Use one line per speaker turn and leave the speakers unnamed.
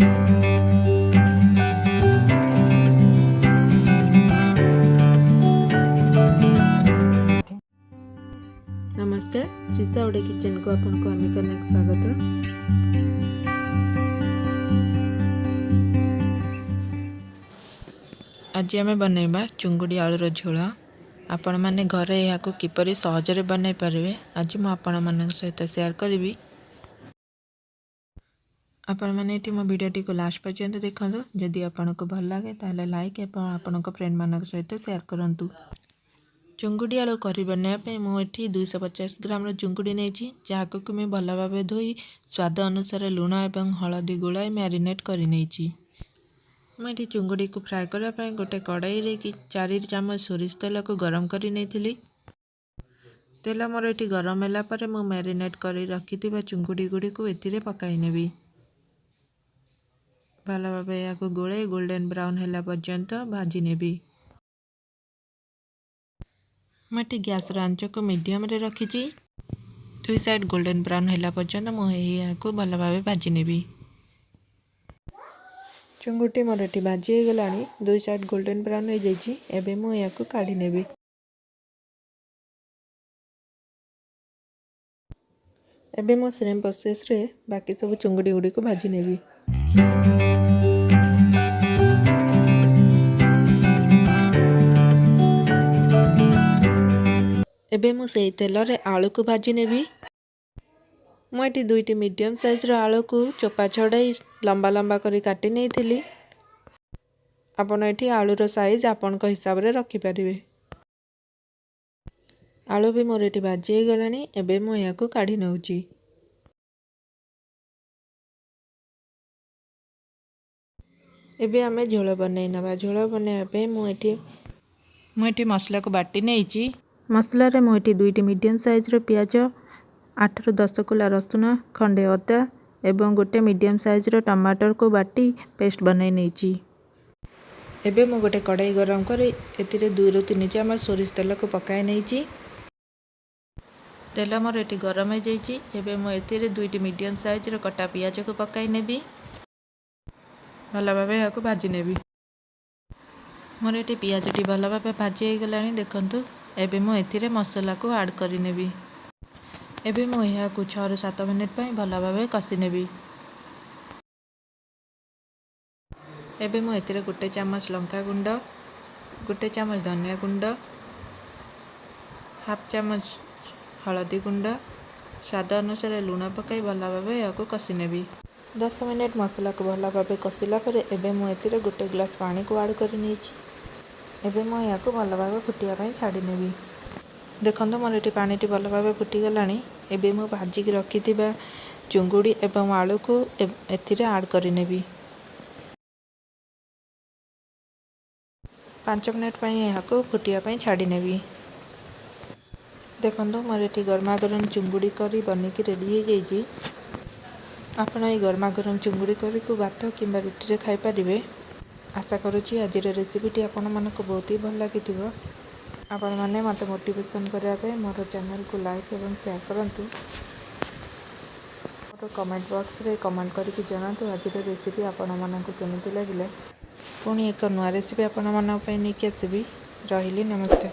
नमस्कार श्रीसा ओडे किचन को आपन को अनेक अनेक स्वागत। आज आम बनैबा चुंगुड़ी आलूर झोल। आपण माने घरे या किपरि सहजरे बनई पारे आज मु आपण मान सहित शेयर करी। आपण माने एटी मो वीडियोटी को लास्ट पर्यंत देखंतु। जदि आपण को भल लगे ताले लाइक एवं आपण फ्रेंड मान सहित शेयर करंतु। चुंगुड़ी आलू करी बनाया मुझे 250 ग्राम चुंगुड़ी नहीं जहाँको मैं भल भाव धोई स्वाद अनुसार लुण और हलदी गोलाई मैरिनेट कर मुझे चुंगुड़ी को फ्राए करने गोटे कड़ाई रे कि 4 चामच सोरिष तेल को गरम कर नहीं। तेल मोर ये गरम है मु मैरिनेट कर रखि चुंगुड़ी गुड़ी को ए पकाई नेबी। भल भाव या गोले गोल्डन ब्राउन है पर्यंत भाजी नेबी। मुझे गैस आंच को मीडियम रे रखी 2 साइड गोल्डन ब्राउन है पर्यंत मुझे भल भाव भाजी नेबी। चुंगुटी मोर ये भाजी हो गला 2 साइड गोल्डन ब्राउन हो जाइए। एबे मु या काढ़ी नेबी। एबे मो सेम प्रोसेस रे बाकी सब चुंगुड़ी गुड़ी को भाजी नेबी। एबे मु सेई तेल रे आलू को भाजी नेबी। मुझे 2टी मीडियम साइज रो आलू को चोपा छड़ाई लंबा लंबा करी काटी नहीं थिली। आपण एठी आलूर साइज आपण को हिसाब रे रखि परिबे। आलू भी मोर एठी भाजी हो गलानी। एबे मु याको काढी नउची। एबे आमे झोल बनै नबा। झोल बनाया पे मु एठी मसला को बाटी नेइची। मसला रे मु एठी 2टी मीडियम साइज रो प्याज 8 ରୁ 10 कुला रसुन खंडे अदा एवं गोटे मीडियम साइज रो टमाटर को बाटी पेस्ट बनाई नेइची। एबे मु गोटे कड़ाई गरम कर 2 ରୁ 3 चामच सोरिष तेल को पकाई नेइची। तेल मोर एटी गरम हो जाइए। एबे मु एतिरे 2टी मीडियम साइज रो कटा पियाज को पकाई नेबी। भल भाव या भाजी नेबी। मोर एटी पियाजटी भल भाव भाजी हो गलानी देखंतु। एबे मु एतिरे मसला को ऐड करि नेबी। एबे मु या 6 ରୁ 7 मिनिट पई भल भाव कसी नेबी। एबे मु एतिरे 1 चामच लंका गुंड 1 चामच धनिया गुंड 1/2 चामच हलदी गुंड स्वाद अनुसार लुण पकाई भल भाव या कसी नेबी। 10 मिनिट मसला को भल भाव कसिला परे एबे मु एतिरे 1 ग्लास पानी को ऐड कर नेछि। एबे मु या भल भाव फुटिया पई छाड़ी नेबी। देखंतु मोर एटी पानीटी भल भाव फुटी गलानी। एबे मु भाजी की रखिथिबा चुंगुड़ी एवं आलू को एथिरे ऐड करि नेबी। 5 मिनिट पई या फुटिया पई छाड़ी नेबी। देखंतु मोर एटी गरमा गरम चुंगुड़ी करी बनिकी रेडी हो जाइए। आपण ये गरमा गरम चुंगुड़ी करी को भात किंबा रुटी रे खाई परिबे। आशा करुँची आज रेसिपीटी आपण मानक बहुत ही भल लगी। आपण माने मते मोटिवेशन करने मोर चैनल को लाइक एवं शेयर करंतु। मोर कमेंट बॉक्स रे कमेंट करके जनातु आज रेसिपी आपण मानक केमिति लागिले। पुणी एक नुआ रेसिपी आपण मानक पई नेकी आसीबी। रहिली नमस्ते।